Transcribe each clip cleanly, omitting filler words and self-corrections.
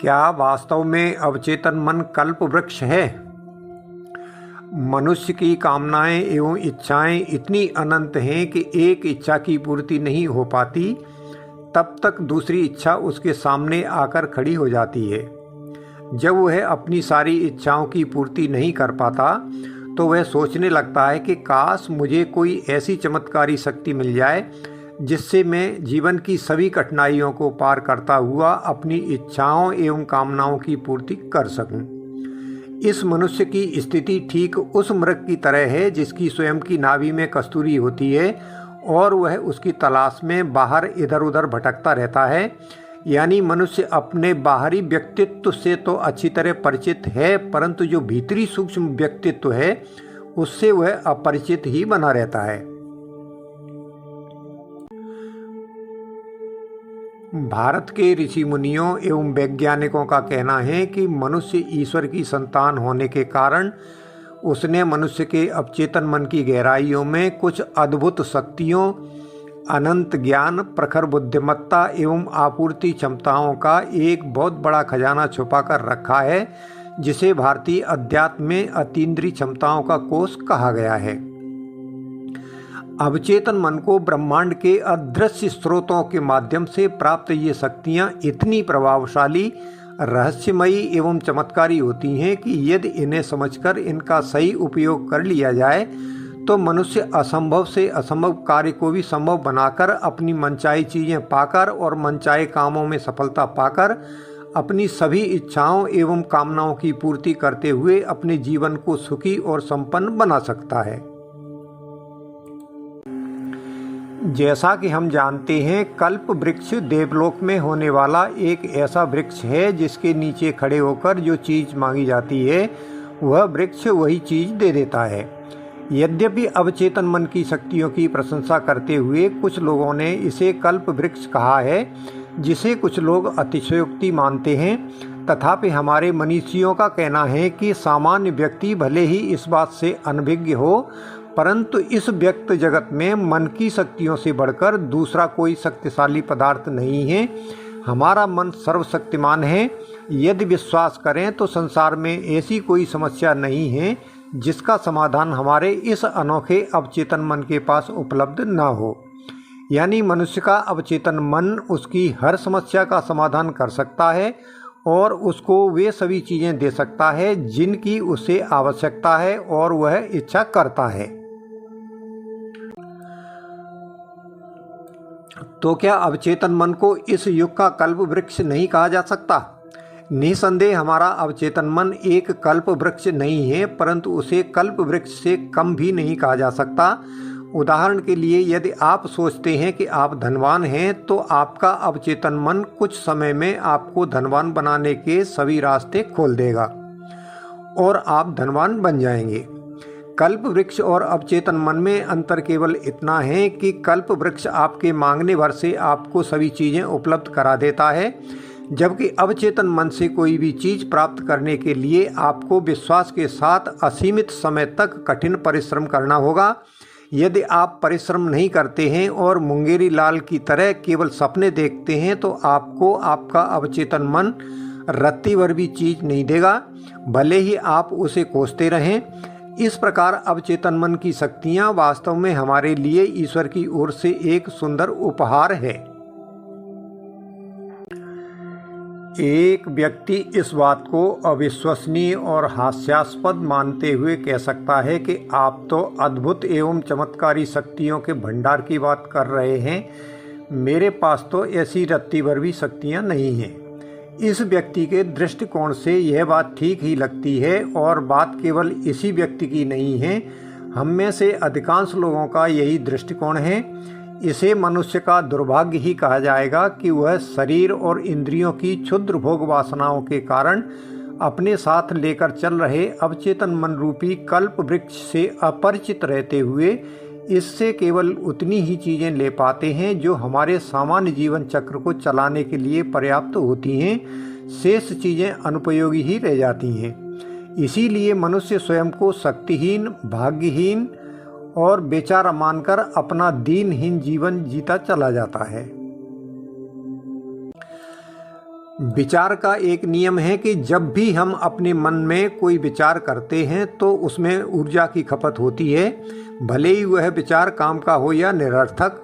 क्या वास्तव में अवचेतन मन कल्प वृक्ष है? मनुष्य की कामनाएं एवं इच्छाएं इतनी अनंत हैं कि एक इच्छा की पूर्ति नहीं हो पाती तब तक दूसरी इच्छा उसके सामने आकर खड़ी हो जाती है। जब वह अपनी सारी इच्छाओं की पूर्ति नहीं कर पाता तो वह सोचने लगता है कि काश मुझे कोई ऐसी चमत्कारी शक्ति मिल जाए जिससे मैं जीवन की सभी कठिनाइयों को पार करता हुआ अपनी इच्छाओं एवं कामनाओं की पूर्ति कर सकूं। इस मनुष्य की स्थिति ठीक उस मृग की तरह है जिसकी स्वयं की नाभि में कस्तूरी होती है और वह उसकी तलाश में बाहर इधर उधर भटकता रहता है। यानी मनुष्य अपने बाहरी व्यक्तित्व से तो अच्छी तरह परिचित है, परंतु जो भीतरी सूक्ष्म व्यक्तित्व है उससे वह अपरिचित ही बना रहता है। भारत के ऋषि मुनियों एवं वैज्ञानिकों का कहना है कि मनुष्य ईश्वर की संतान होने के कारण उसने मनुष्य के अवचेतन मन की गहराइयों में कुछ अद्भुत शक्तियों, अनंत ज्ञान, प्रखर बुद्धिमत्ता एवं आपूर्ति क्षमताओं का एक बहुत बड़ा खजाना छुपा कर रखा है, जिसे भारतीय अध्यात्म में अतीन्द्रिय क्षमताओं का कोष कहा गया है। अवचेतन मन को ब्रह्मांड के अदृश्य स्रोतों के माध्यम से प्राप्त ये शक्तियाँ इतनी प्रभावशाली, रहस्यमयी एवं चमत्कारी होती हैं कि यदि इन्हें समझकर इनका सही उपयोग कर लिया जाए तो मनुष्य असंभव से असंभव कार्य को भी संभव बनाकर अपनी मनचाही चीज़ें पाकर और मनचाहे कामों में सफलता पाकर अपनी सभी इच्छाओं एवं कामनाओं की पूर्ति करते हुए अपने जीवन को सुखी और संपन्न बना सकता है। जैसा कि हम जानते हैं, कल्प वृक्ष देवलोक में होने वाला एक ऐसा वृक्ष है जिसके नीचे खड़े होकर जो चीज़ मांगी जाती है वह वृक्ष वही चीज़ दे देता है। यद्यपि अवचेतन मन की शक्तियों की प्रशंसा करते हुए कुछ लोगों ने इसे कल्प वृक्ष कहा है, जिसे कुछ लोग अतिशयोक्ति मानते हैं, तथापि हमारे मनीषियों का कहना है कि सामान्य व्यक्ति भले ही इस बात से अनभिज्ञ हो, परंतु इस व्यक्त जगत में मन की शक्तियों से बढ़कर दूसरा कोई शक्तिशाली पदार्थ नहीं है। हमारा मन सर्वशक्तिमान है। यदि विश्वास करें तो संसार में ऐसी कोई समस्या नहीं है जिसका समाधान हमारे इस अनोखे अवचेतन मन के पास उपलब्ध न हो। यानी मनुष्य का अवचेतन मन उसकी हर समस्या का समाधान कर सकता है और उसको वे सभी चीज़ें दे सकता है जिनकी उसे आवश्यकता है और वह इच्छा करता है। तो क्या अवचेतन मन को इस युग का कल्प वृक्ष नहीं कहा जा सकता? निसंदेह हमारा अवचेतन मन एक कल्प वृक्ष नहीं है, परंतु उसे कल्प वृक्ष से कम भी नहीं कहा जा सकता। उदाहरण के लिए, यदि आप सोचते हैं कि आप धनवान हैं तो आपका अवचेतन मन कुछ समय में आपको धनवान बनाने के सभी रास्ते खोल देगा और आप धनवान बन जाएंगे। कल्प वृक्ष और अवचेतन मन में अंतर केवल इतना है कि कल्प वृक्ष आपके मांगने भर से आपको सभी चीज़ें उपलब्ध करा देता है, जबकि अवचेतन मन से कोई भी चीज़ प्राप्त करने के लिए आपको विश्वास के साथ असीमित समय तक कठिन परिश्रम करना होगा। यदि आप परिश्रम नहीं करते हैं और मुंगेरी लाल की तरह केवल सपने देखते हैं तो आपको आपका अवचेतन मन रत्ती भर भी चीज़ नहीं देगा, भले ही आप उसे कोसते रहें। इस प्रकार अवचेतन मन की शक्तियाँ वास्तव में हमारे लिए ईश्वर की ओर से एक सुंदर उपहार है। एक व्यक्ति इस बात को अविश्वसनीय और हास्यास्पद मानते हुए कह सकता है कि आप तो अद्भुत एवं चमत्कारी शक्तियों के भंडार की बात कर रहे हैं, मेरे पास तो ऐसी रत्ती भर भी शक्तियाँ नहीं हैं। इस व्यक्ति के दृष्टिकोण से यह बात ठीक ही लगती है और बात केवल इसी व्यक्ति की नहीं है, हम में से अधिकांश लोगों का यही दृष्टिकोण है। इसे मनुष्य का दुर्भाग्य ही कहा जाएगा कि वह शरीर और इंद्रियों की क्षुद्र भोग वासनाओं के कारण अपने साथ लेकर चल रहे अवचेतन मन रूपी कल्प वृक्ष से अपरिचित रहते हुए इससे केवल उतनी ही चीज़ें ले पाते हैं जो हमारे सामान्य जीवन चक्र को चलाने के लिए पर्याप्त होती हैं। शेष चीज़ें अनुपयोगी ही रह जाती हैं। इसीलिए मनुष्य स्वयं को शक्तिहीन, भाग्यहीन और बेचारा मानकर अपना दीनहीन जीवन जीता चला जाता है। विचार का एक नियम है कि जब भी हम अपने मन में कोई विचार करते हैं तो उसमें ऊर्जा की खपत होती है, भले ही वह विचार काम का हो या निरर्थक।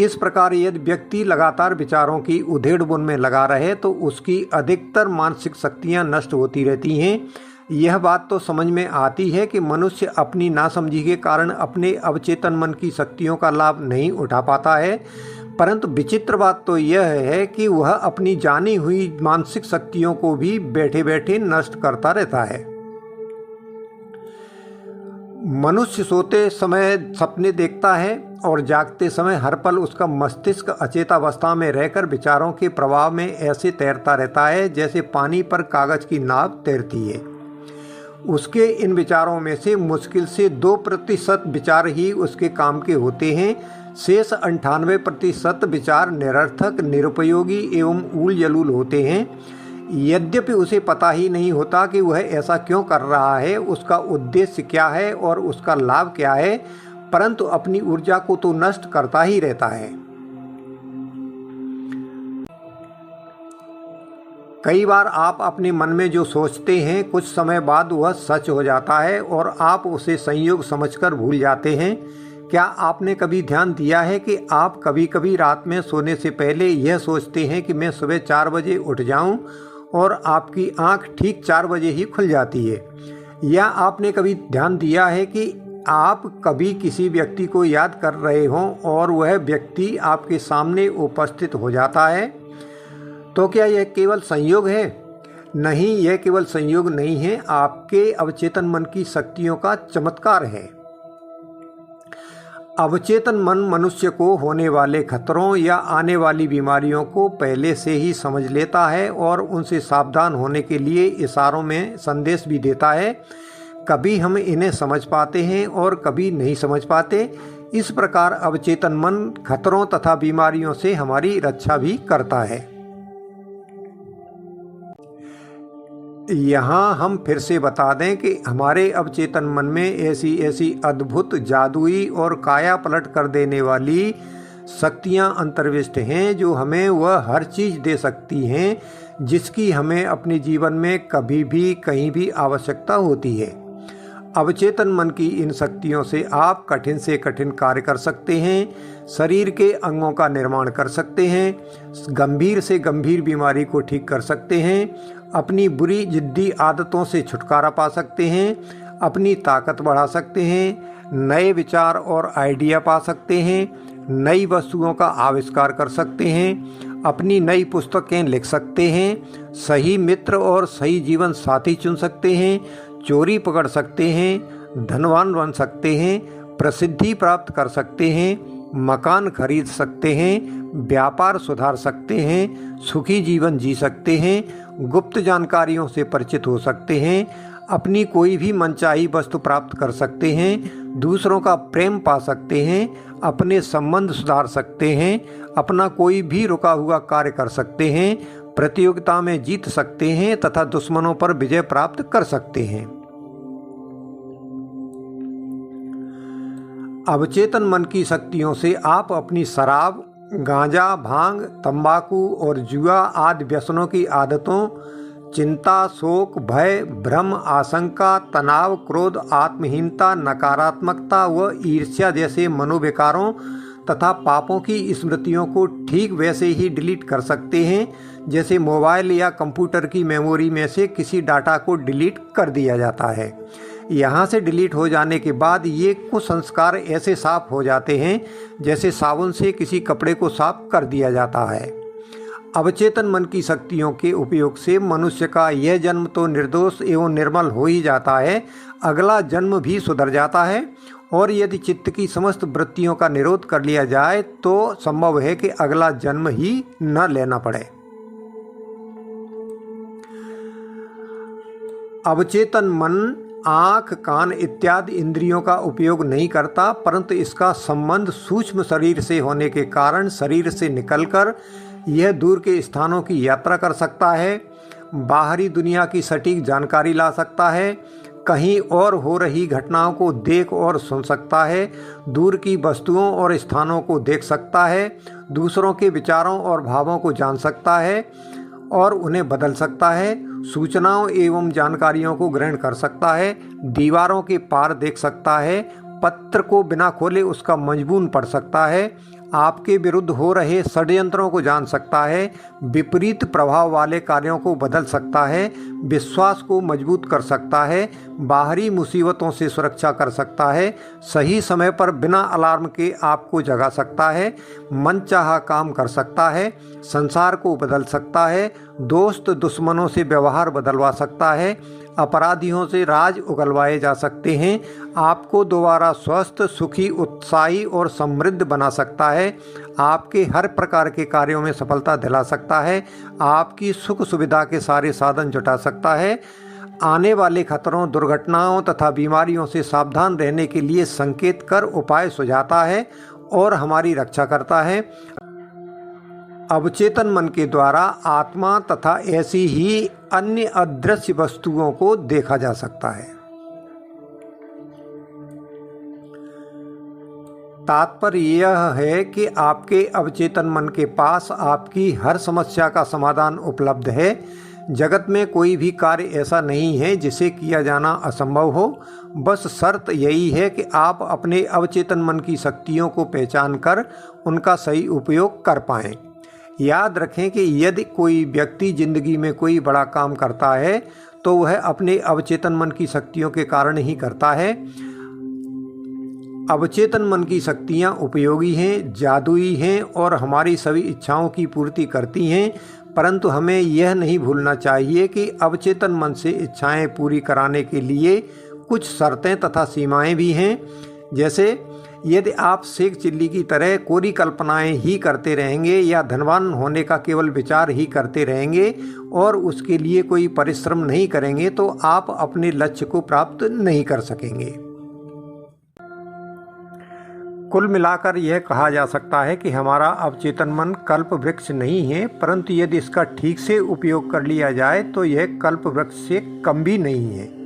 इस प्रकार यदि व्यक्ति लगातार विचारों की उधेड़-बुन में लगा रहे तो उसकी अधिकतर मानसिक शक्तियां नष्ट होती रहती हैं। यह बात तो समझ में आती है कि मनुष्य अपनी नासमझी के कारण अपने अवचेतन मन की शक्तियों का लाभ नहीं उठा पाता है, परंतु विचित्र बात तो यह है कि वह अपनी जानी हुई मानसिक शक्तियों को भी बैठे बैठे नष्ट करता रहता है। मनुष्य सोते समय सपने देखता है और जागते समय हर पल उसका मस्तिष्क अचेतावस्था में रहकर विचारों के प्रवाह में ऐसे तैरता रहता है जैसे पानी पर कागज की नाव तैरती है। उसके इन विचारों में से मुश्किल से 2% विचार ही उसके काम के होते हैं। शेष 98% विचार निरर्थक, निरुपयोगी एवं ऊल जलूल होते हैं। यद्यपि उसे पता ही नहीं होता कि वह ऐसा क्यों कर रहा है, उसका उद्देश्य क्या है और उसका लाभ क्या है, परंतु अपनी ऊर्जा को तो नष्ट करता ही रहता है। कई बार आप अपने मन में जो सोचते हैं कुछ समय बाद वह सच हो जाता है और आप उसे संयोग समझकर भूल जाते हैं। क्या आपने कभी ध्यान दिया है कि आप कभी कभी रात में सोने से पहले यह सोचते हैं कि मैं सुबह 4 बजे उठ जाऊं और आपकी आंख ठीक 4 बजे ही खुल जाती है? या आपने कभी ध्यान दिया है कि आप कभी किसी व्यक्ति को याद कर रहे हों और वह व्यक्ति आपके सामने उपस्थित हो जाता है? तो क्या यह केवल संयोग है? नहीं, यह केवल संयोग नहीं है, आपके अवचेतन मन की शक्तियों का चमत्कार है। अवचेतन मन मनुष्य को होने वाले खतरों या आने वाली बीमारियों को पहले से ही समझ लेता है और उनसे सावधान होने के लिए इशारों में संदेश भी देता है। कभी हम इन्हें समझ पाते हैं और कभी नहीं समझ पाते। इस प्रकार अवचेतन मन खतरों तथा बीमारियों से हमारी रक्षा भी करता है। यहाँ हम फिर से बता दें कि हमारे अवचेतन मन में ऐसी ऐसी अद्भुत, जादुई और काया पलट कर देने वाली शक्तियाँ अंतर्विष्ट हैं जो हमें वह हर चीज़ दे सकती हैं जिसकी हमें अपने जीवन में कभी भी कहीं भी आवश्यकता होती है। अवचेतन मन की इन शक्तियों से आप कठिन से कठिन कार्य कर सकते हैं, शरीर के अंगों का निर्माण कर सकते हैं, गंभीर से गंभीर बीमारी को ठीक कर सकते हैं, अपनी बुरी जिद्दी आदतों से छुटकारा पा सकते हैं, अपनी ताकत बढ़ा सकते हैं, नए विचार और आइडिया पा सकते हैं, नई वस्तुओं का आविष्कार कर सकते हैं, अपनी नई पुस्तकें लिख सकते हैं, सही मित्र और सही जीवन साथी चुन सकते हैं, चोरी पकड़ सकते हैं, धनवान बन सकते हैं, प्रसिद्धि प्राप्त कर सकते हैं, मकान खरीद सकते हैं, व्यापार सुधार सकते हैं, सुखी जीवन जी सकते हैं, गुप्त जानकारियों से परिचित हो सकते हैं, अपनी कोई भी मनचाही वस्तु प्राप्त कर सकते हैं, दूसरों का प्रेम पा सकते हैं, अपने संबंध सुधार सकते हैं, अपना कोई भी रुका हुआ कार्य कर सकते हैं, प्रतियोगिता में जीत सकते हैं तथा दुश्मनों पर विजय प्राप्त कर सकते हैं। अवचेतन मन की शक्तियों से आप अपनी शराब, गांजा, भांग, तंबाकू और जुआ आदि व्यसनों की आदतों, चिंता, शोक, भय, भ्रम, आशंका, तनाव, क्रोध, आत्महीनता, नकारात्मकता व ईर्ष्या जैसे मनोविकारों तथा पापों की स्मृतियों को ठीक वैसे ही डिलीट कर सकते हैं जैसे मोबाइल या कंप्यूटर की मेमोरी में से किसी डाटा को डिलीट कर दिया जाता है। यहाँ से डिलीट हो जाने के बाद ये कुछ संस्कार ऐसे साफ हो जाते हैं जैसे साबुन से किसी कपड़े को साफ कर दिया जाता है। अवचेतन मन की शक्तियों के उपयोग से मनुष्य का यह जन्म तो निर्दोष एवं निर्मल हो ही जाता है, अगला जन्म भी सुधर जाता है और यदि चित्त की समस्त वृत्तियों का निरोध कर लिया जाए तो संभव है कि अगला जन्म ही न लेना पड़े। अवचेतन मन आँख, कान इत्यादि इंद्रियों का उपयोग नहीं करता, परंतु इसका संबंध सूक्ष्म शरीर से होने के कारण शरीर से निकलकर यह दूर के स्थानों की यात्रा कर सकता है, बाहरी दुनिया की सटीक जानकारी ला सकता है, कहीं और हो रही घटनाओं को देख और सुन सकता है, दूर की वस्तुओं और स्थानों को देख सकता है, दूसरों के विचारों और भावों को जान सकता है, और उन्हें बदल सकता है, सूचनाओं एवं जानकारियों को ग्रहण कर सकता है, दीवारों के पार देख सकता है, पत्र को बिना खोले उसका मजमून पढ़ सकता है, आपके विरुद्ध हो रहे षड्यंत्रों को जान सकता है, विपरीत प्रभाव वाले कार्यों को बदल सकता है, विश्वास को मजबूत कर सकता है, बाहरी मुसीबतों से सुरक्षा कर सकता है, सही समय पर बिना अलार्म के आपको जगा सकता है, मनचाहा काम कर सकता है, संसार को बदल सकता है, दोस्त दुश्मनों से व्यवहार बदलवा सकता है, अपराधियों से राज उगलवाए जा सकते हैं, आपको दोबारा स्वस्थ, सुखी, उत्साही और समृद्ध बना सकता है, आपके हर प्रकार के कार्यों में सफलता दिला सकता है, आपकी सुख सुविधा के सारे साधन जुटा सकता है, आने वाले खतरों, दुर्घटनाओं तथा बीमारियों से सावधान रहने के लिए संकेत कर उपाय सुझाता है और हमारी रक्षा करता है। अवचेतन मन के द्वारा आत्मा तथा ऐसी ही अन्य अदृश्य वस्तुओं को देखा जा सकता है। तात्पर्य यह है कि आपके अवचेतन मन के पास आपकी हर समस्या का समाधान उपलब्ध है। जगत में कोई भी कार्य ऐसा नहीं है जिसे किया जाना असंभव हो। बस शर्त यही है कि आप अपने अवचेतन मन की शक्तियों को पहचान कर उनका सही उपयोग कर पाएं। याद रखें कि यदि कोई व्यक्ति जिंदगी में कोई बड़ा काम करता है तो वह अपने अवचेतन मन की शक्तियों के कारण ही करता है। अवचेतन मन की शक्तियाँ उपयोगी हैं, जादुई हैं और हमारी सभी इच्छाओं की पूर्ति करती हैं, परंतु हमें यह नहीं भूलना चाहिए कि अवचेतन मन से इच्छाएं पूरी कराने के लिए कुछ शर्तें तथा सीमाएं भी हैं। जैसे यदि आप शेख चिल्ली की तरह कोरी कल्पनाएं ही करते रहेंगे या धनवान होने का केवल विचार ही करते रहेंगे और उसके लिए कोई परिश्रम नहीं करेंगे तो आप अपने लक्ष्य को प्राप्त नहीं कर सकेंगे। कुल मिलाकर यह कहा जा सकता है कि हमारा अवचेतन मन कल्प वृक्ष नहीं है, परंतु यदि इसका ठीक से उपयोग कर लिया जाए तो यह कल्प वृक्ष से कम भी नहीं है।